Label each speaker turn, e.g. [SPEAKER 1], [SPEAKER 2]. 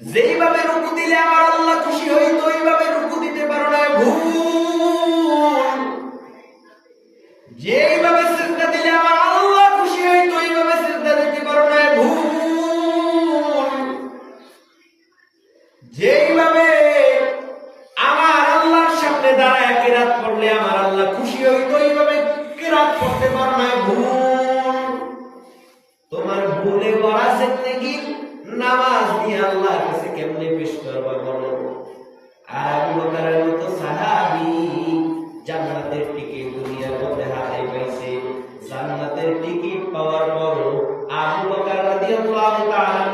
[SPEAKER 1] যেইভাবে রুকু দিলে আমার আল্লাহ খুশি হইতো ওইভাবে রুকু দিতে পারো না, ভুল। যেইভাবে সিজদা দিলে আমার আল্লাহ খুশি হইতো ওইভাবে সিজদা দিতে পারো না, ভুল। যেইভাবে আমার আল্লাহর সামনে দাঁড়ায় কিরাত পড়লে আমার আল্লাহ খুশি হইতো ওইভাবে কিরাত পড়তে পারো না, ভুল। তোমার ভুলে বড়া জিন্দেগি নামাজ দিয়ে আল্লাহর কাছে কেমনে পেশ করবা বলো? আর আবু বকরের মতো সাহাবী জান্নাতের টিকিট দুনিয়ার মধ্যে হাতে পাইছে, জান্নাতের টিকিট পাওয়ার পর আবু বকর রাদিয়াল্লাহু তাআলা